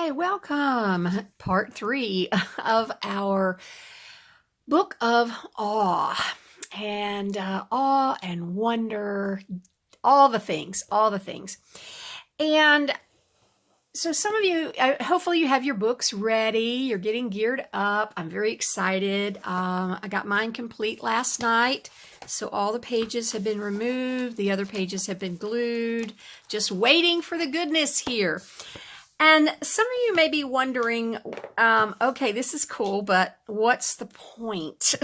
Hi, welcome. Part 3 of our book of awe and wonder, all the things. And so some of you, hopefully you have your books ready. You're getting geared up. I'm very excited. I got mine complete last night. So all the pages have been removed. The other pages have been glued. Just waiting for the goodness here. And some of you may be wondering, okay, this is cool, but what's the point?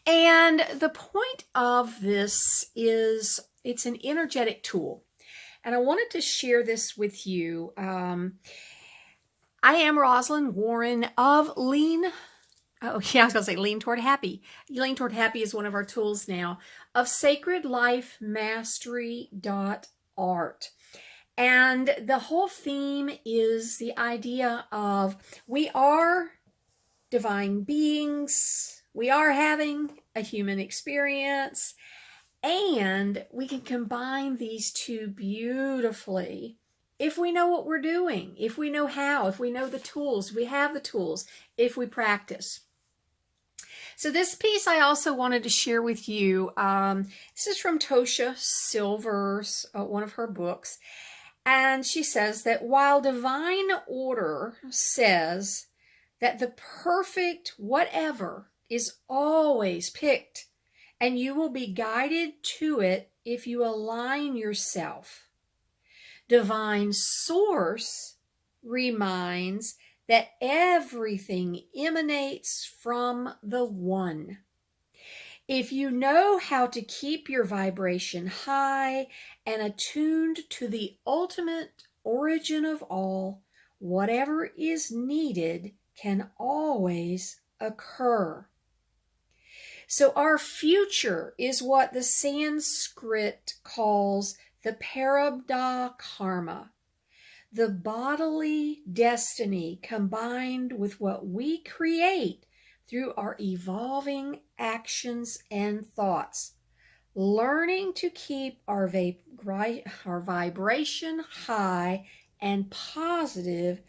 And the point of this is it's an energetic tool. And I wanted to share this with you. I am Rosalind Warren of Lean. Oh, yeah, I was going to say Lean Toward Happy. Lean Toward Happy is one of our tools now of Sacred Life Mastery.art. And the whole theme is the idea of we are divine beings. We are having a human experience. And we can combine these two beautifully if we know what we're doing, if we know how, if we know the tools, we have the tools, if we practice. So this piece I also wanted to share with you. This is from Tosha Silver's, one of her books. And she says that while divine order says that the perfect whatever is always picked, and you will be guided to it if you align yourself, divine source reminds that everything emanates from the one. If you know how to keep your vibration high and attuned to the ultimate origin of all, whatever is needed can always occur. So our future is what the Sanskrit calls the Prarabdha karma, the bodily destiny combined with what we create through our evolving actions and thoughts. Learning to keep our vibration high and positive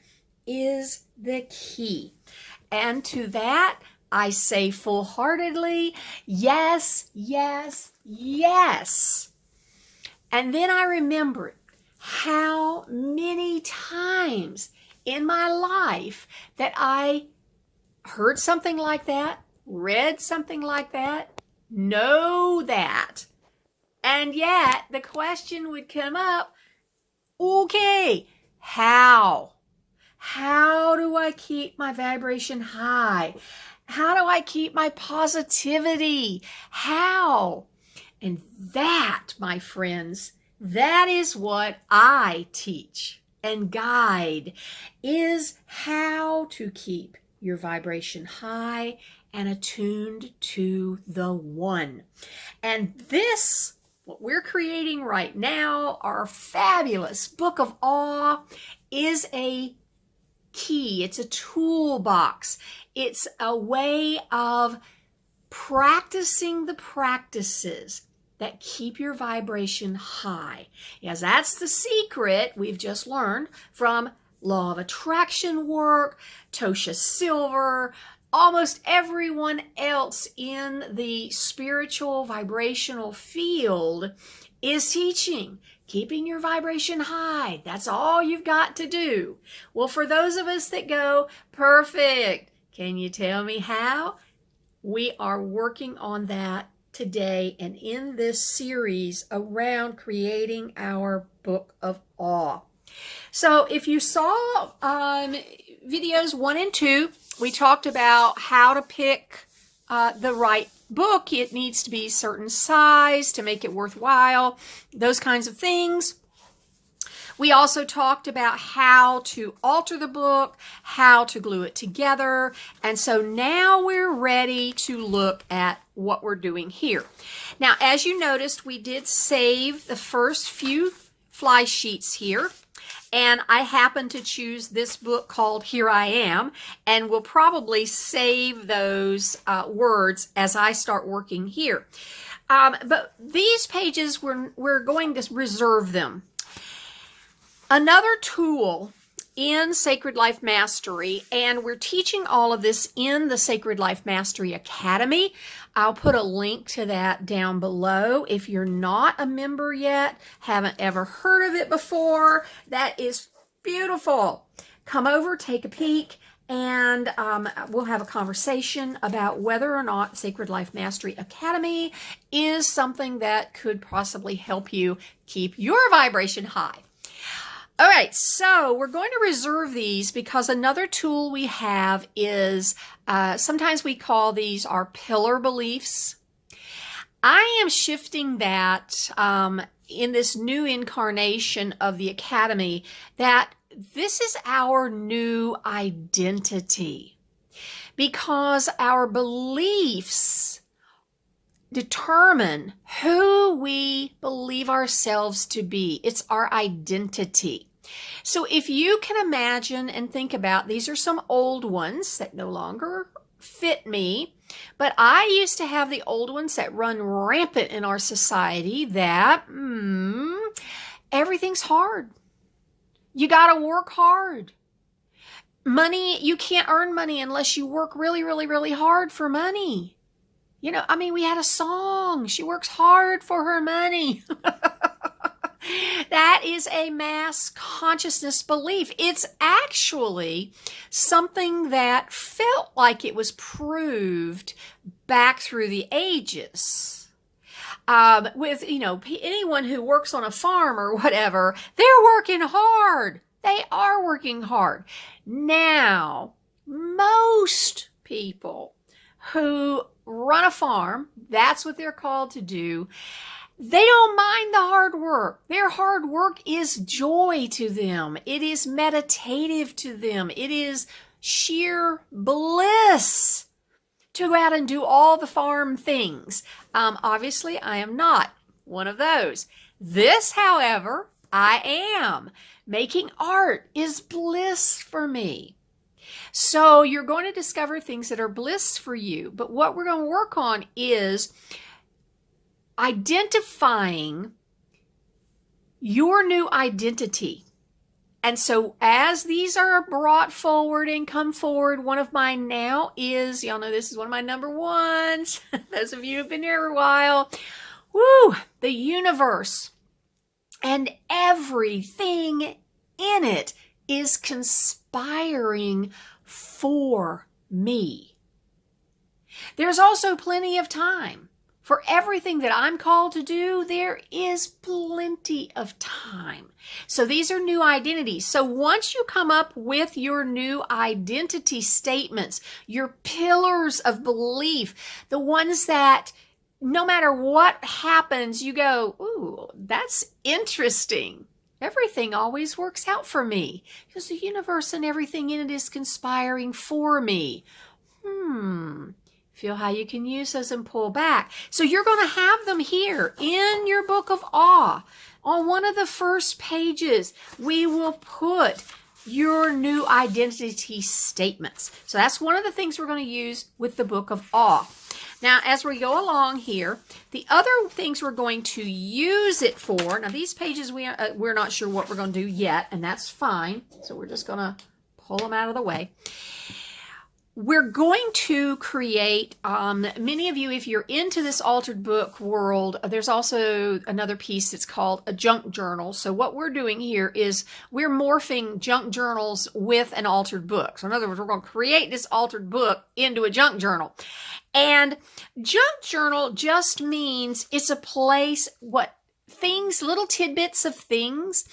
is the key. And to that, I say full-heartedly, yes, yes, yes. And then I remembered how many times in my life that I heard something like that, read something like that, know that. And yet the question would come up, okay, how? How do I keep my vibration high? How do I keep my positivity? How? And that, my friends, that is what I teach and guide, is how to keep your vibration high and attuned to the one. And this, what we're creating right now, our fabulous Book of Awe, is a key. It's a toolbox. It's a way of practicing the practices that keep your vibration high. Yes, that's the secret we've just learned from Law of Attraction work, Tosha Silver, almost everyone else in the spiritual vibrational field is teaching. Keeping your vibration high. That's all you've got to do. Well, for those of us that go, perfect. Can you tell me how? We are working on that today and in this series around creating our Book of Awe. So if you saw videos 1 and 2, we talked about how to pick the right book. It needs to be a certain size to make it worthwhile, those kinds of things. We also talked about how to alter the book, how to glue it together. And so now we're ready to look at what we're doing here. Now, as you noticed, we did save the first few fly sheets here. And I happen to choose this book called Here I Am, and we'll probably save those words as I start working here. But these pages, we're going to reserve them. Another tool in Sacred Life Mastery, and we're teaching all of this in the Sacred Life Mastery Academy. I'll put a link to that down below. If you're not a member yet, haven't ever heard of it before, that is beautiful. Come over, take a peek, and we'll have a conversation about whether or not Sacred Life Mastery Academy is something that could possibly help you keep your vibration high. All right, so we're going to reserve these because another tool we have is, sometimes we call these our pillar beliefs. I am shifting that in this new incarnation of the Academy, that this is our new identity, because our beliefs determine who we believe ourselves to be. It's our identity. So if you can imagine and think about, these are some old ones that no longer fit me, but I used to have the old ones that run rampant in our society, that everything's hard. You got to work hard. Money, you can't earn money unless you work really, really, really hard for money. You know, I mean, we had a song, she works hard for her money. That is a mass consciousness belief. It's actually something that felt like it was proved back through the ages. With, you know, anyone who works on a farm or whatever, they're working hard. They are working hard. Now, most people who run a farm, that's what they're called to do, they don't mind the hard work. Their hard work is joy to them. It is meditative to them. It is sheer bliss to go out and do all the farm things. Obviously, I am not one of those. This, however, I am. Making art is bliss for me. So you're going to discover things that are bliss for you. But what we're going to work on is identifying your new identity. And so as these are brought forward and come forward, one of mine now is, y'all know this is one of my number ones. Those of you who've been here a while. Woo! The universe and everything in it is conspiring for me. There's also plenty of time. For everything that I'm called to do, there is plenty of time. So these are new identities. So once you come up with your new identity statements, your pillars of belief, the ones that no matter what happens, you go, ooh, that's interesting. Everything always works out for me because the universe and everything in it is conspiring for me. Feel how you can use those and pull back. So you're going to have them here in your book of awe. On one of the first pages, we will put your new identity statements. So that's one of the things we're going to use with the book of awe. Now, as we go along here, the other things we're going to use it for, now these pages we're not sure what we're going to do yet, and that's fine. So we're just going to pull them out of the way. We're going to create, many of you, if you're into this altered book world, there's also another piece that's called a junk journal. So what we're doing here is we're morphing junk journals with an altered book. So in other words, we're going to create this altered book into a junk journal. And junk journal just means it's a place, things, little tidbits of things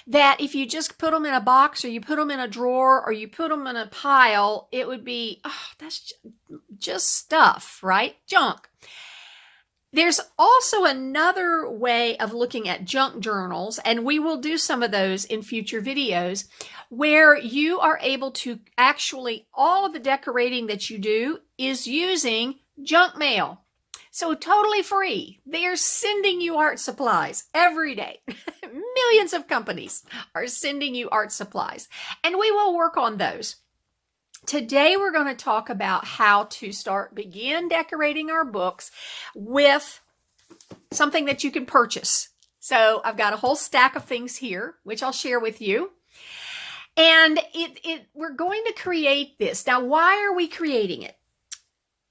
that if you just put them in a box or you put them in a drawer or you put them in a pile, it would be, oh, that's just stuff, right? Junk. There's also another way of looking at junk journals, and we will do some of those in future videos, where you are able to actually, all of the decorating that you do is using junk mail. So totally free. They are sending you art supplies every day. Millions of companies are sending you art supplies, and we will work on those. Today, we're going to talk about how to begin decorating our books with something that you can purchase. So I've got a whole stack of things here, which I'll share with you. And we're going to create this. Now, why are we creating it?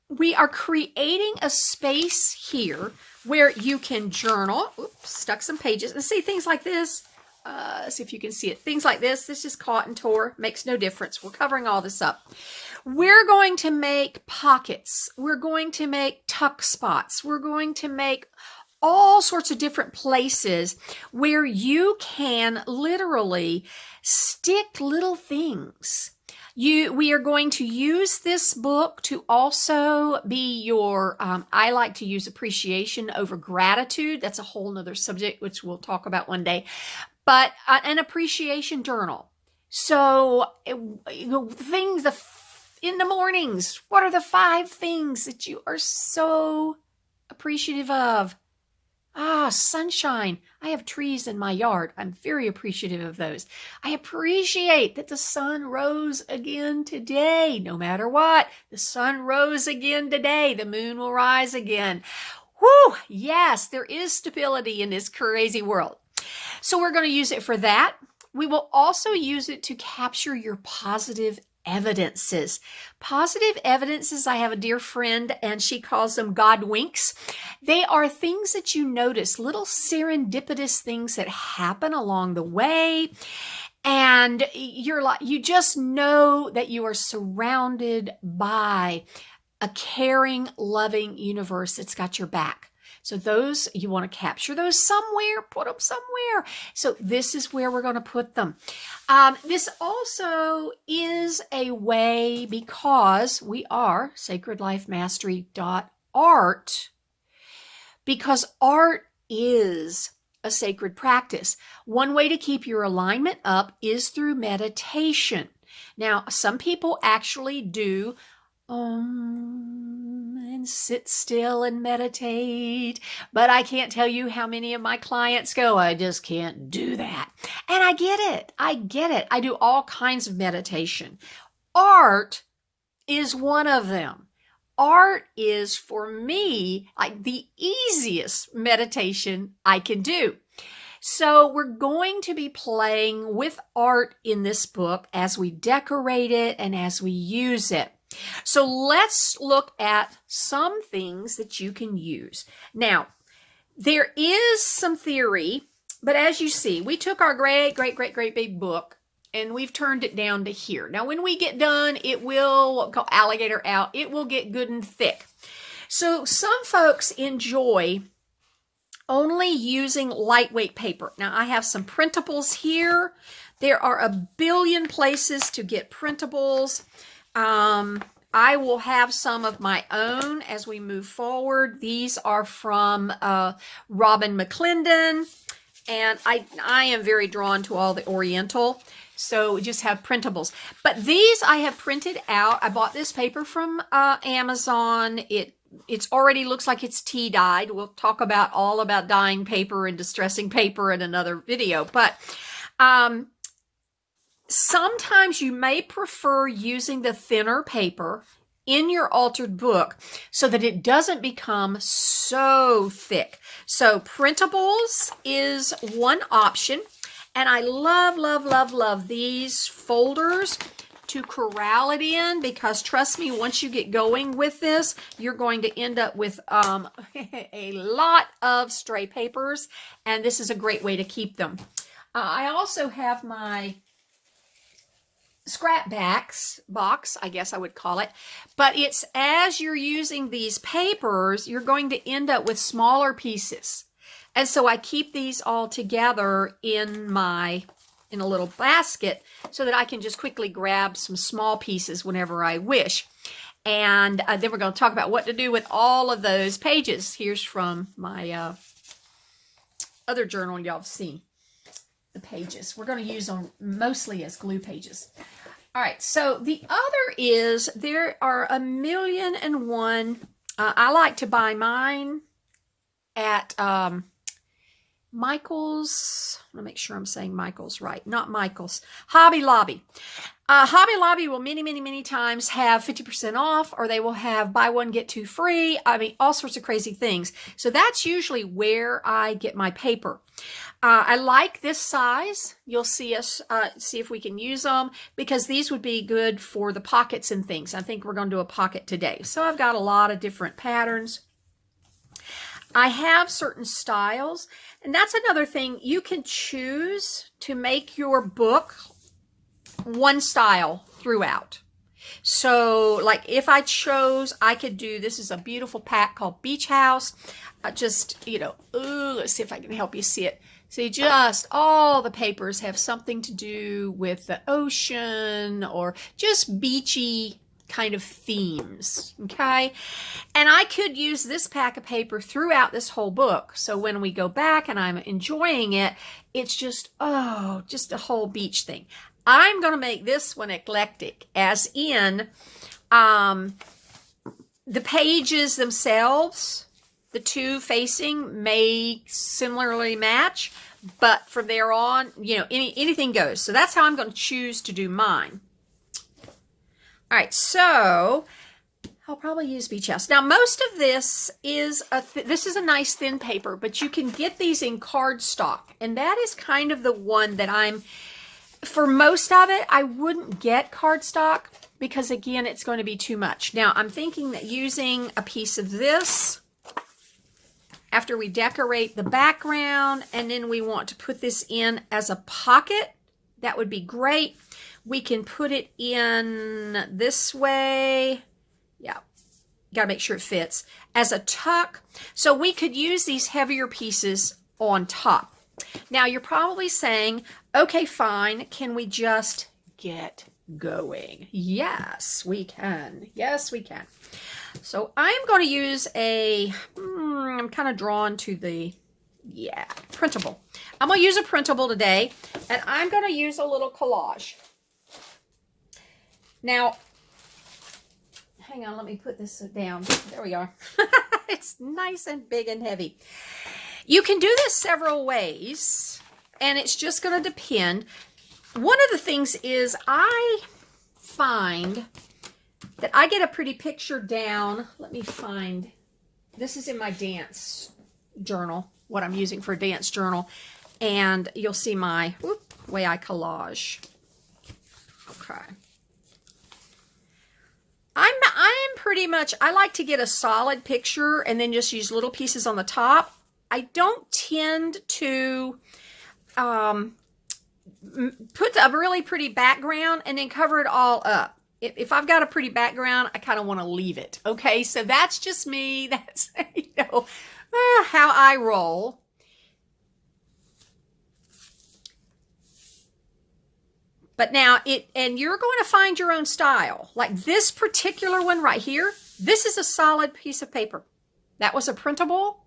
We are creating a space here where you can journal. Oops, stuck some pages. And see, things like this. See if you can see it. Things like this. This is caught and tore. Makes no difference. We're covering all this up. We're going to make pockets. We're going to make tuck spots. We're going to make all sorts of different places where you can literally stick little things. We are going to use this book to also be your, I like to use appreciation over gratitude. That's a whole nother subject, which we'll talk about one day, but an appreciation journal. So things in the mornings, what are the 5 things that you are so appreciative of? Sunshine. I have trees in my yard. I'm very appreciative of those. I appreciate that the sun rose again today. No matter what, the sun rose again today. The moon will rise again. Whew, yes, there is stability in this crazy world. So we're going to use it for that. We will also use it to capture your positive evidences. Positive evidences, I have a dear friend and she calls them God winks. They are things that you notice, little serendipitous things that happen along the way. And you just know that you are surrounded by a caring, loving universe that's got your back. So those, you want to capture those somewhere, put them somewhere. So this is where we're going to put them. This also is a way, because we are Sacred Life Mastery.art, because art is a sacred practice. One way to keep your alignment up is through meditation. Now, some people actually do and sit still and meditate, but I can't tell you how many of my clients go, I just can't do that. And I get it. I do all kinds of meditation. Art is one of them. Art is, for me, like the easiest meditation I can do. So we're going to be playing with art in this book as we decorate it and as we use it. So let's look at some things that you can use. Now, there is some theory, but as you see, we took our great big book and we've turned it down to here. Now, when we get done, it will, what we call alligator out, it will get good and thick. So some folks enjoy only using lightweight paper. Now, I have some printables here. There are a billion places to get printables. I will have some of my own as we move forward. These are from Robin McClendon, and I am very drawn to all the Oriental, so we just have printables. But these I have printed out. I bought this paper from Amazon. It's already looks like it's tea dyed. We'll talk about all about dyeing paper and distressing paper in another video, but sometimes you may prefer using the thinner paper in your altered book so that it doesn't become so thick. So printables is one option. And I love these folders to corral it in, because trust me, once you get going with this, you're going to end up with a lot of stray papers, and this is a great way to keep them. I also have my scrap box, I guess I would call it, but it's as you're using these papers, you're going to end up with smaller pieces. And so I keep these all together in a little basket so that I can just quickly grab some small pieces whenever I wish. And then we're going to talk about what to do with all of those pages. Here's from my other journal y'all have seen. The pages. We're going to use them mostly as glue pages. All right, so the other is there are 1,000,001. I like to buy mine at Michael's. I want to make sure I'm saying Michael's right. Not Michael's. Hobby Lobby. Hobby Lobby will many times have 50% off, or they will have buy one, get two free. I mean, all sorts of crazy things. So that's usually where I get my paper. I like this size. You'll see us see if we can use them, because these would be good for the pockets and things. I think we're going to do a pocket today. So I've got a lot of different patterns. I have certain styles, and that's another thing. You can choose to make your book one style throughout. So like if I chose, I could do, this is a beautiful pack called Beach House. Just, you know, let's see if I can help you see it. See, just all the papers have something to do with the ocean or just beachy kind of themes, okay? And I could use this pack of paper throughout this whole book. So when we go back and I'm enjoying it, it's just, oh, just a whole beach thing. I'm going to make this one eclectic, as in the pages themselves, the two facing may similarly match, but from there on, you know, anything goes. So that's how I'm going to choose to do mine. All right, so I'll probably use Beach House. Now, most of this is this is a nice thin paper, but you can get these in cardstock, and that is kind of the one that I'm. For most of it, I wouldn't get cardstock because, again, it's going to be too much. Now, I'm thinking that using a piece of this after we decorate the background, and then we want to put this in as a pocket, that would be great. We can put it in this way. Yeah, got to make sure it fits. As a tuck. So we could use these heavier pieces on top. Now, you're probably saying, okay, fine, can we just get going? Yes, we can. Yes, we can. So I'm going to use a, I'm kind of drawn to the, printable. I'm going to use a printable today, and I'm going to use a little collage. Now, hang on, let me put this down. There we are. It's nice and big and heavy. You can do this several ways, and it's just going to depend. One of the things is I find that I get a pretty picture down. Let me find, this is in my dance journal, what I'm using for a dance journal, and you'll see my way I collage. Okay. I'm pretty much, I like to get a solid picture and then just use little pieces on the top. I don't tend to put a really pretty background and then cover it all up. If I've got a pretty background, I kind of want to leave it. Okay, so that's just me. That's, you know, how I roll. But now, and you're going to find your own style. Like this particular one right here, this is a solid piece of paper. That was a printable.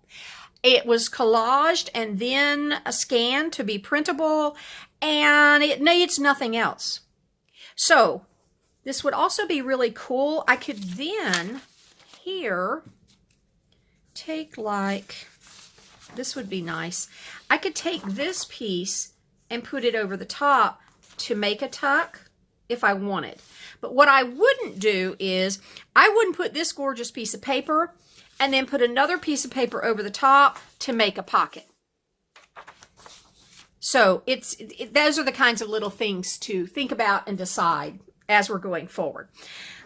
It was collaged and then scanned to be printable, and it needs nothing else. So this would also be really cool. I could then here take, like, this would be nice. I could take this piece and put it over the top to make a tuck if I wanted. But what I wouldn't do is I wouldn't put this gorgeous piece of paper and then put another piece of paper over the top to make a pocket. So those are the kinds of little things to think about and decide as we're going forward.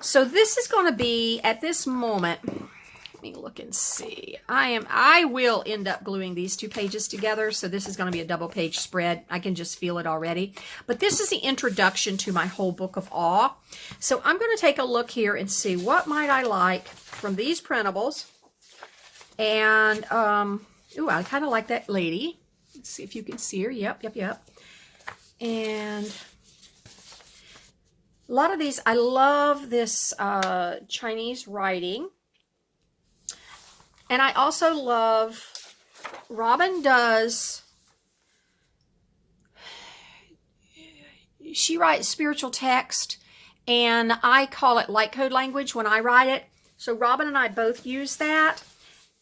So this is going to be, at this moment, let me look and see. I will end up gluing these two pages together, so this is going to be a double page spread. I can just feel it already. But this is the introduction to my whole book of awe. So I'm going to take a look here and see what might I like from these printables. And, ooh, I kind of like that lady. Let's see if you can see her. Yep. And a lot of these, I love this Chinese writing. And I also love, Robin does, she writes spiritual text, and I call it light code language when I write it. So Robin and I both use that.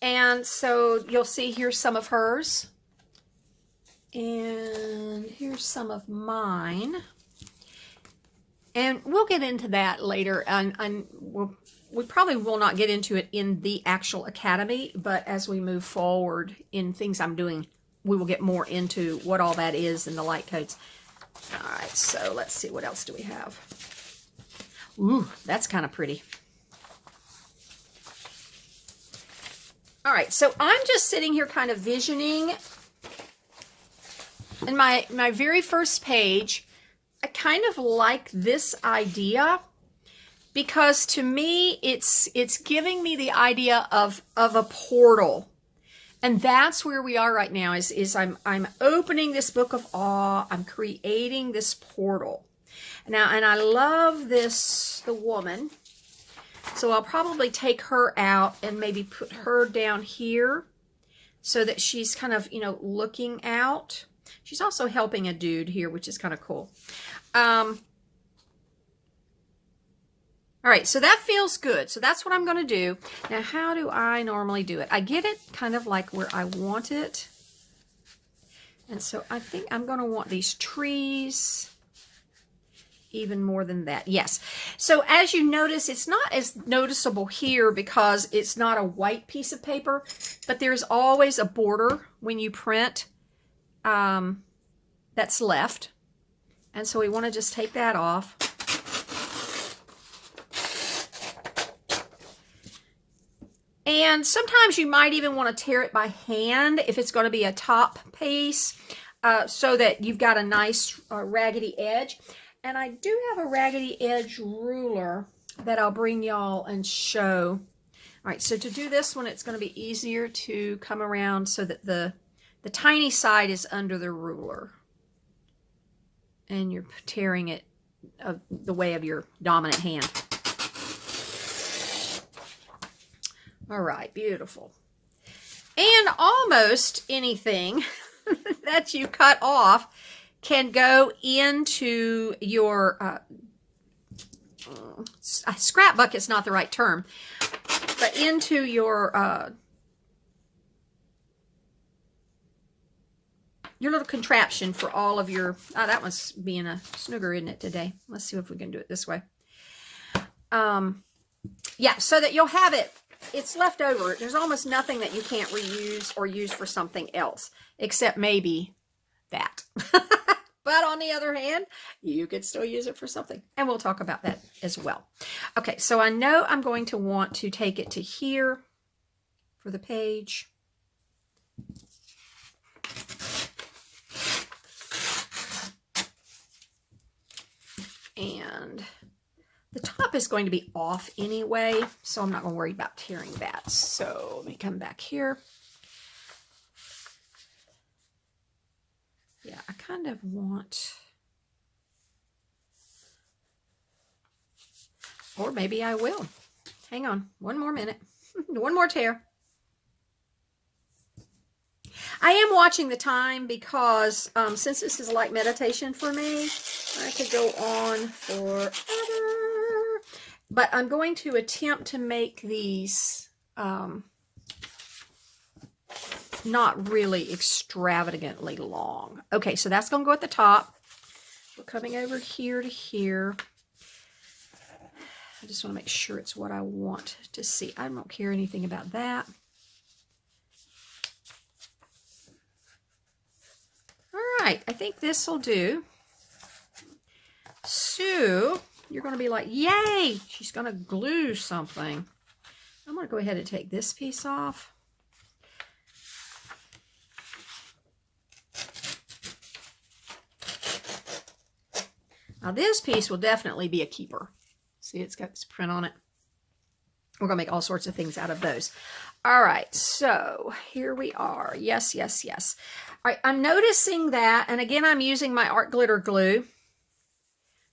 And so you'll see here's some of hers. And here's some of mine. And we'll get into that later, and we probably will not get into it in the actual academy, but as we move forward in things I'm doing, we will get more into what all that is and the light codes. All right, so let's see, what else do we have? Ooh, that's kind of pretty. All right, so I'm just sitting here kind of visioning. In my very first page, I kind of like this idea because to me, it's giving me the idea of a portal. And that's where we are right now, is I'm opening this book of awe. I'm creating this portal. Now, and I love this, the woman. So I'll probably take her out and maybe put her down here so that she's kind of, you know, looking out. She's also helping a dude here, which is kind of cool. All right, so that feels good. So that's what I'm going to do. Now, how do I normally do it? I get it kind of like where I want it. And so I think I'm going to want these trees even more than that. Yes. So as you notice, it's not as noticeable here because it's not a white piece of paper, but there's always a border when you print that's left. And so we want to just take that off. And sometimes you might even want to tear it by hand if it's going to be a top piece, so that you've got a nice raggedy edge. And I do have a raggedy edge ruler that I'll bring y'all and show. All right, so to do this one, it's going to be easier to come around so that the tiny side is under the ruler. And you're tearing it the way of your dominant hand. All right, beautiful. And almost anything that you cut off can go into your scrap bucket's not the right term, but into your little contraption for all of your, that one's being a snooger, isn't it, today? Let's see if we can do it this way. Yeah, so that you'll have it, it's left over. There's almost nothing that you can't reuse or use for something else, except maybe that. But on the other hand, you could still use it for something. And we'll talk about that as well. Okay, so I know I'm going to want to take it to here for the page. And the top is going to be off anyway, so I'm not going to worry about tearing that. So let me come back here. Yeah, I kind of want, or maybe I will. Hang on, one more minute. One more tear. I am watching the time because since this is like meditation for me, I could go on forever. But I'm going to attempt to make these not really extravagantly long. Okay, so that's going to go at the top. We're coming over here to here. I just want to make sure it's what I want to see. I don't care anything about that. All right, I think this will do. So you're going to be like, yay, she's going to glue something. I'm going to go ahead and take this piece off. Now this piece will definitely be a keeper. See, it's got this print on it. We're going to make all sorts of things out of those. All right, so here we are. Yes, yes, yes. All right, I'm noticing that, and again, I'm using my art glitter glue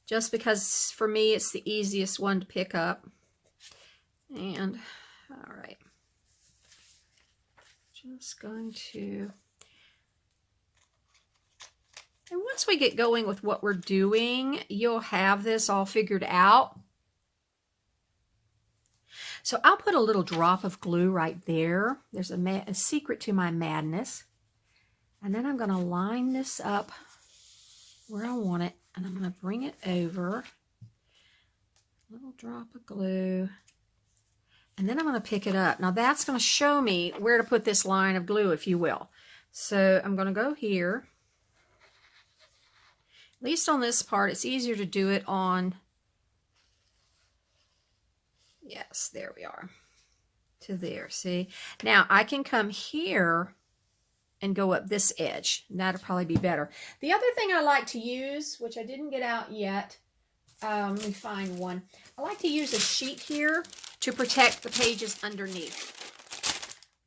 just because for me it's the easiest one to pick up. And all right, just going to, and once we get going with what we're doing, you'll have this all figured out. So I'll put a little drop of glue right there. There's a secret to my madness. And then I'm going to line this up where I want it. And I'm going to bring it over. Little drop of glue. And then I'm going to pick it up. Now that's going to show me where to put this line of glue, if you will. So I'm going to go here. At least on this part, it's easier to do it on, yes, there we are, to there, see? Now I can come here and go up this edge. That'll probably be better. The other thing I like to use, which I didn't get out yet, let me find one. I like to use a sheet here to protect the pages underneath.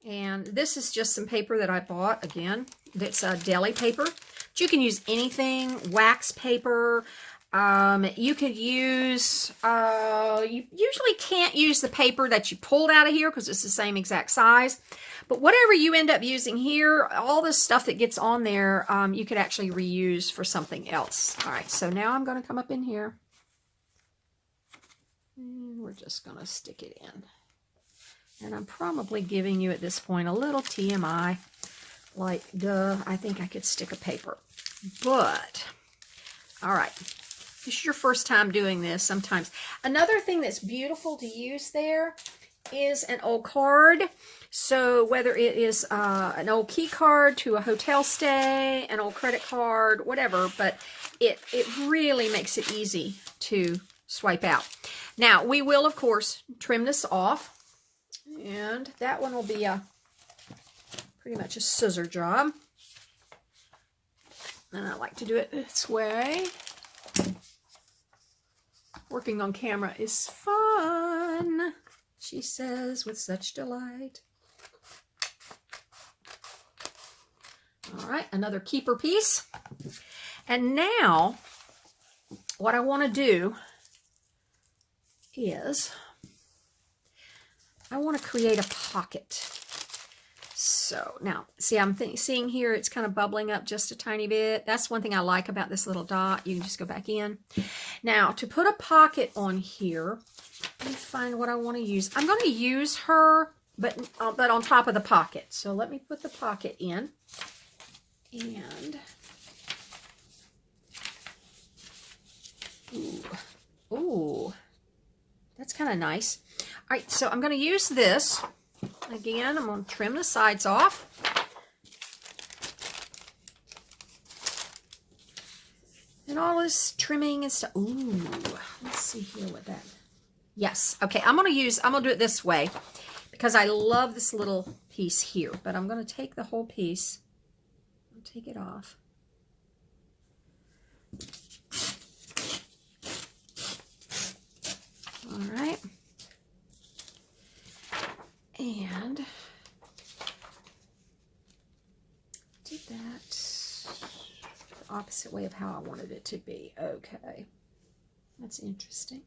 And this is just some paper that I bought, again. It's a deli paper. But you can use anything, wax paper. You could use, you usually can't use the paper that you pulled out of here because it's the same exact size. But whatever you end up using here, all the stuff that gets on there, you could actually reuse for something else. All right, so now I'm going to come up in here. And we're just going to stick it in. And I'm probably giving you at this point a little TMI. Like, duh, I think I could stick a paper. But, all right. This is your first time doing this sometimes. Another thing that's beautiful to use there is an old card. So whether it is an old key card to a hotel stay, an old credit card, whatever, but it really makes it easy to swipe out. Now, we will, of course, trim this off. And that one will be pretty much a scissor job. And I like to do it this way. Working on camera is fun, she says with such delight. All right, another keeper piece. And now, what I want to do is I want to create a pocket. So now, see, I'm seeing here it's kind of bubbling up just a tiny bit. That's one thing I like about this little dot. You can just go back in. Now, to put a pocket on here, let me find what I want to use. I'm going to use her, but on top of the pocket. So let me put the pocket in. And, ooh, that's kind of nice. All right, so I'm going to use this. Again, I'm going to trim the sides off. And all this trimming and stuff. Ooh, let's see here what that. Yes, okay, I'm going to do it this way because I love this little piece here. But I'm going to take the whole piece. I'll take it off. All right. And did that the opposite way of how I wanted it to be. Okay, that's interesting.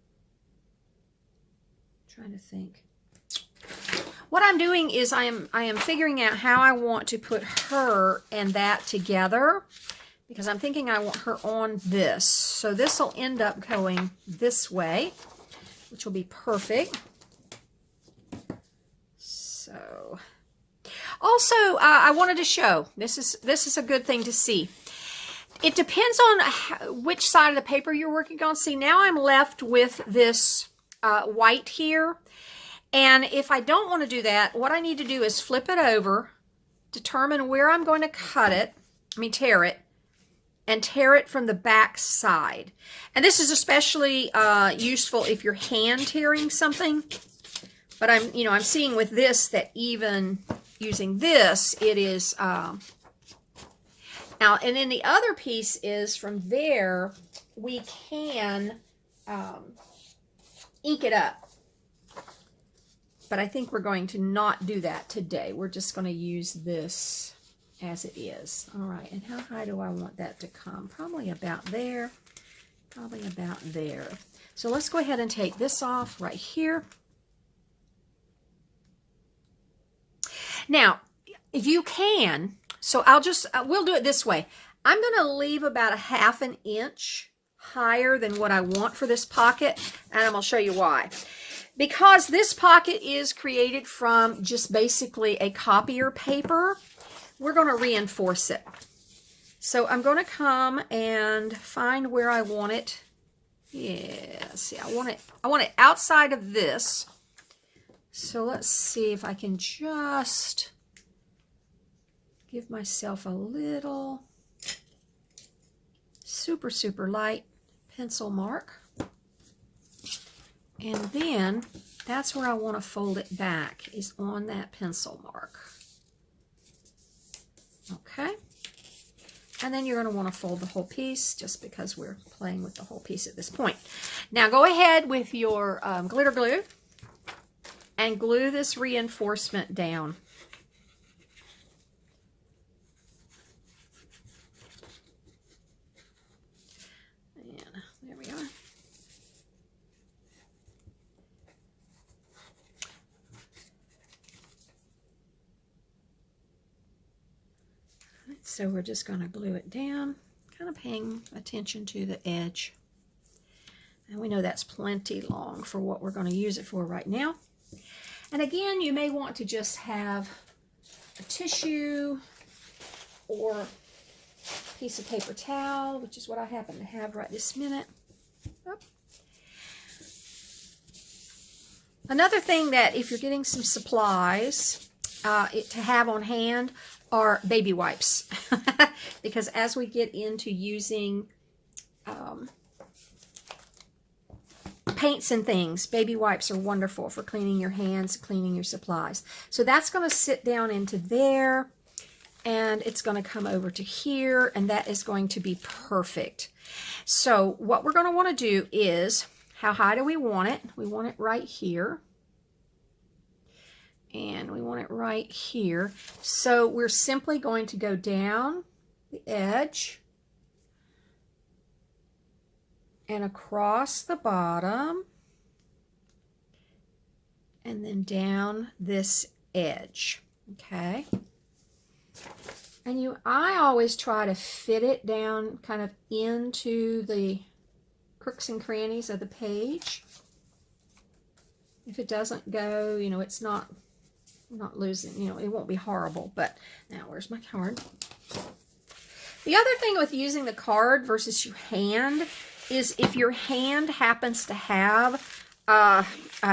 Trying to think. What I'm doing is I am figuring out how I want to put her and that together because I'm thinking I want her on this. So this will end up going this way, which will be perfect. So, also, I wanted to show, this is a good thing to see. It depends on which side of the paper you're working on. See, now I'm left with this white here. And if I don't want to do that, what I need to do is flip it over, determine where I'm going to cut it, tear it, and tear it from the back side. And this is especially useful if you're hand tearing something. But I'm seeing with this that even using this, it is, now, and then the other piece is from there, we can ink it up. But I think we're going to not do that today. We're just going to use this as it is. All right, and how high do I want that to come? Probably about there, probably about there. So let's go ahead and take this off right here. Now, you can, so we'll do it this way. I'm going to leave about a ½ an inch higher than what I want for this pocket, and I'm going to show you why. Because this pocket is created from just basically a copier paper, we're going to reinforce it. So I'm going to come and find where I want it. Yeah, let's see, I want it outside of this. So let's see if I can just give myself a little super, super light pencil mark. And then that's where I want to fold it back, is on that pencil mark. Okay. And then you're going to want to fold the whole piece, just because we're playing with the whole piece at this point. Now go ahead with your glitter glue and glue this reinforcement down. And there we are. So we're just going to glue it down, kind of paying attention to the edge. And we know that's plenty long for what we're going to use it for right now. And again, you may want to just have a tissue or a piece of paper towel, which is what I happen to have right this minute. Oh. Another thing that if you're getting some supplies to have on hand are baby wipes. Because as we get into using paints and things, baby wipes are wonderful for cleaning your hands, cleaning your supplies. So that's going to sit down into there, and it's going to come over to here, and that is going to be perfect. So what we're going to want to do is, how high do we want it? We want it right here. And we want it right here. So we're simply going to go down the edge and across the bottom and then down this edge. Okay. And I always try to fit it down kind of into the crooks and crannies of the page. If it doesn't go, you know, it's not losing, you know, it won't be horrible. But now, where's my card? The other thing with using the card versus your hand is if your hand happens to have, I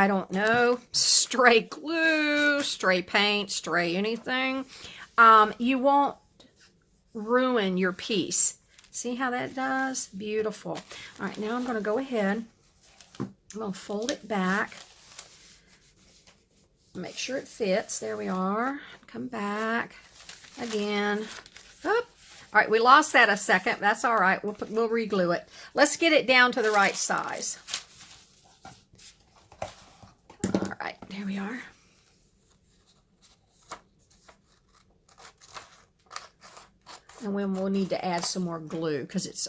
don't know, stray glue, stray paint, stray anything, you won't ruin your piece. See how that does? Beautiful. All right, now I'm going to go ahead. I'm going to fold it back. Make sure it fits. There we are. Come back again. Oop. All right, we lost that a second. That's all right. We'll re-glue it. Let's get it down to the right size. All right, there we are. And then we'll need to add some more glue because it's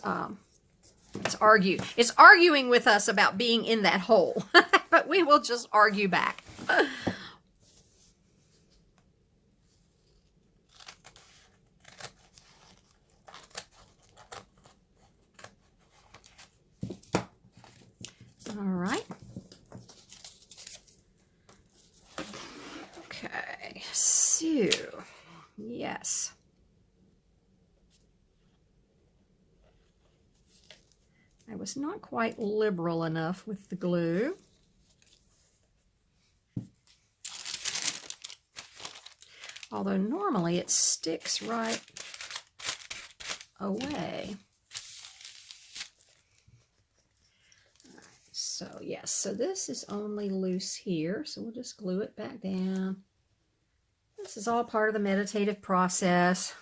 arguing with us about being in that hole. But we will just argue back. All right. Okay, so, yes. I was not quite liberal enough with the glue. Although normally it sticks right away. So yes, so this is only loose here, so we'll just glue it back down. This is all part of the meditative process.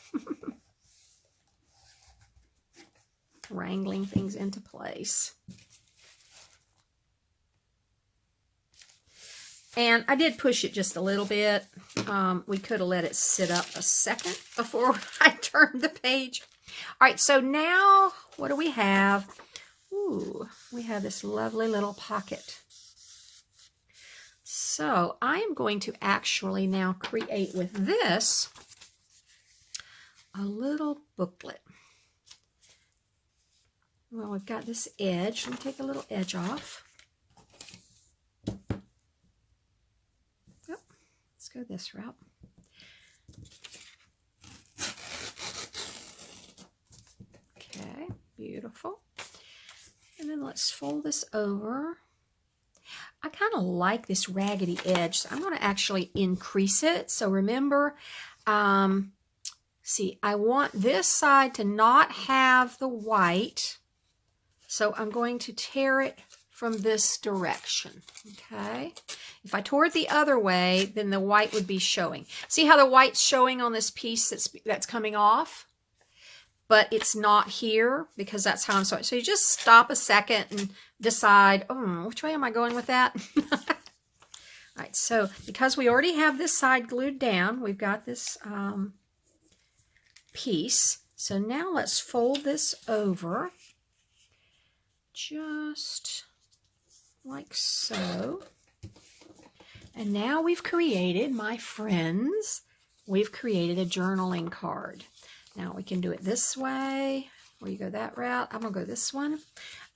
Wrangling things into place. And I did push it just a little bit. We could have let it sit up a second before I turned the page. All right, so now what do we have? Ooh, we have this lovely little pocket. So I am going to actually now create with this a little booklet. Well, we've got this edge. Let me take a little edge off. Yep, let's go this route. Okay, beautiful. And then let's fold this over. I kind of like this raggedy edge, so I'm going to actually increase it. So remember, see, I want this side to not have the white, so I'm going to tear it from this direction, okay? If I tore it the other way, then the white would be showing. See how the white's showing on this piece that's coming off? But it's not here because that's how I'm sewing. So you just stop a second and decide, oh, which way am I going with that? All right, so because we already have this side glued down, we've got this piece. So now let's fold this over just like so. And now we've created, my friends, we've created a journaling card. Now we can do it this way, or you go that route. I'm going to go this one.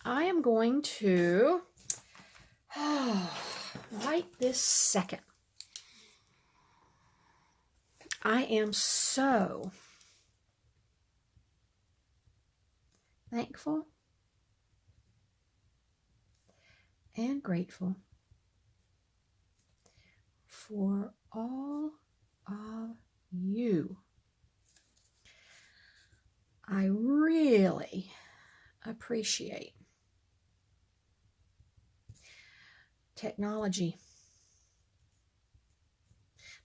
I am going to, right this second, I am so thankful and grateful for all of you. I really appreciate technology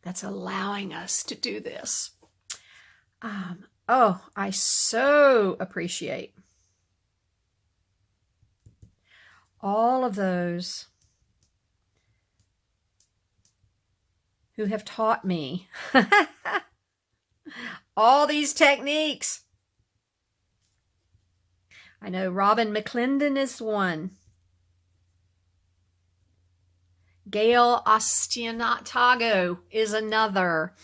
that's allowing us to do this. Oh, I so appreciate all of those who have taught me all these techniques. I know Robin McClendon is one. Gail Ostianatago is another.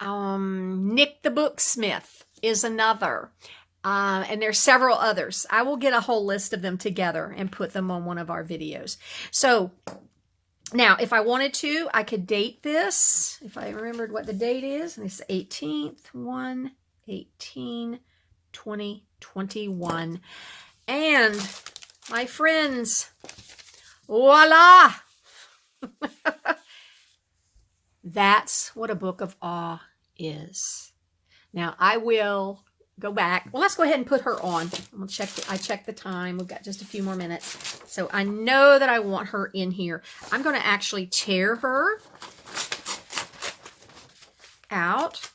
Nick the Booksmith is another. And there's several others. I will get a whole list of them together and put them on one of our videos. So now, if I wanted to, I could date this. If I remembered what the date is, and it's 18th, 1/18/2021. And my friends, voila! That's what a book of awe is. Now, I will go back. Well, let's go ahead and put her on. I'm gonna check. I checked the time. We've got just a few more minutes. So I know that I want her in here. I'm going to actually tear her out.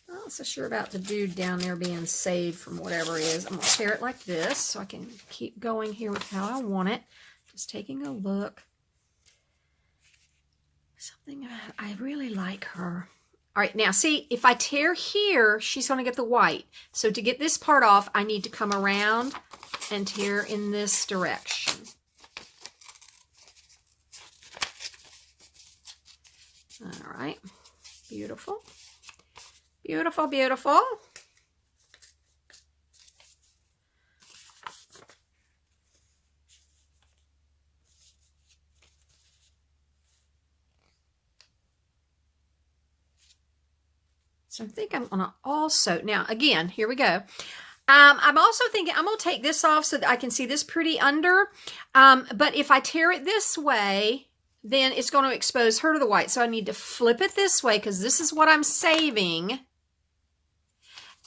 I'm not so sure about the dude down there being saved from whatever it is. I'm going to tear it like this so I can keep going here with how I want it. Just taking a look. Something about, I really like her. All right, now see, if I tear here, she's going to get the white. So to get this part off, I need to come around and tear in this direction. All right, beautiful. Beautiful, beautiful. So I think I'm going to also, now again, here we go. I'm also thinking I'm going to take this off so that I can see this pretty under. But if I tear it this way, then it's going to expose her to the white. So I need to flip it this way because this is what I'm saving.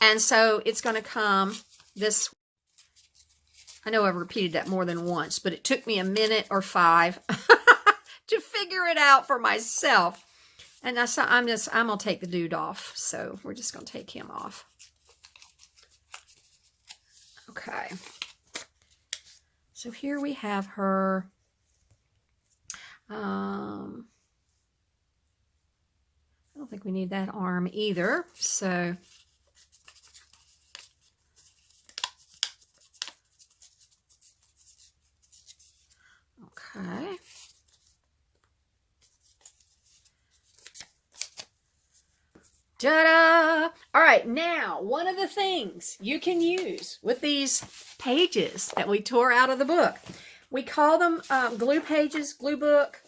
And so it's going to come this way. I know I've repeated that more than once, but it took me a minute or 5 to figure it out for myself. And I'm going to take the dude off. So we're just going to take him off. Okay. So here we have her. I don't think we need that arm either. So okay. Ta-da! All right, now, one of the things you can use with these pages that we tore out of the book, we call them glue pages, glue book.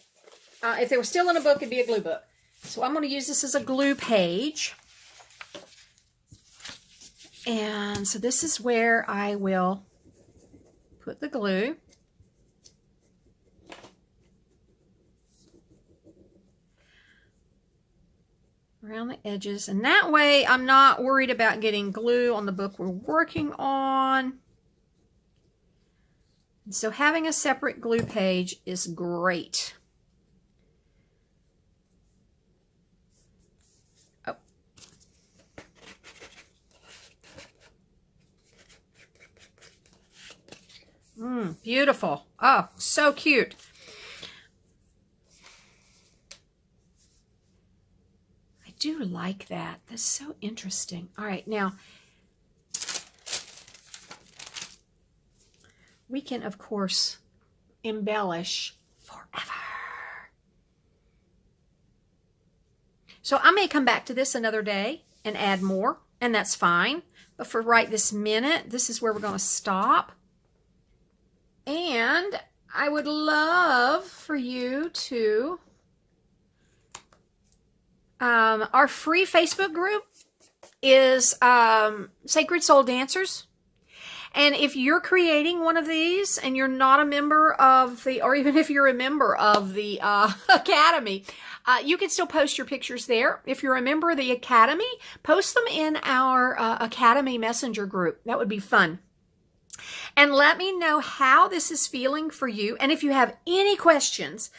If they were still in a book, it'd be a glue book. So I'm going to use this as a glue page. And so this is where I will put the glue. Around the edges. And that way I'm not worried about getting glue on the book we're working on. And so having a separate glue page is great. Oh. Beautiful. Oh, so cute. I do like that. That's so interesting. All right, now we can, of course, embellish forever. So I may come back to this another day and add more, and that's fine. But for right this minute, this is where we're going to stop. And I would love for you to, our free Facebook group is Sacred Soul Dancers. And if you're creating one of these and you're not a member of the, or even if you're a member of the Academy, you can still post your pictures there. If you're a member of the Academy, post them in our Academy Messenger group. That would be fun. And let me know how this is feeling for you. And if you have any questions,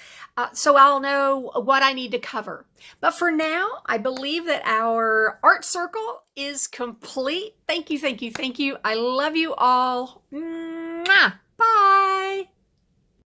so I'll know what I need to cover. But for now, I believe that our art circle is complete. Thank you, thank you, thank you. I love you all. Mwah! Bye.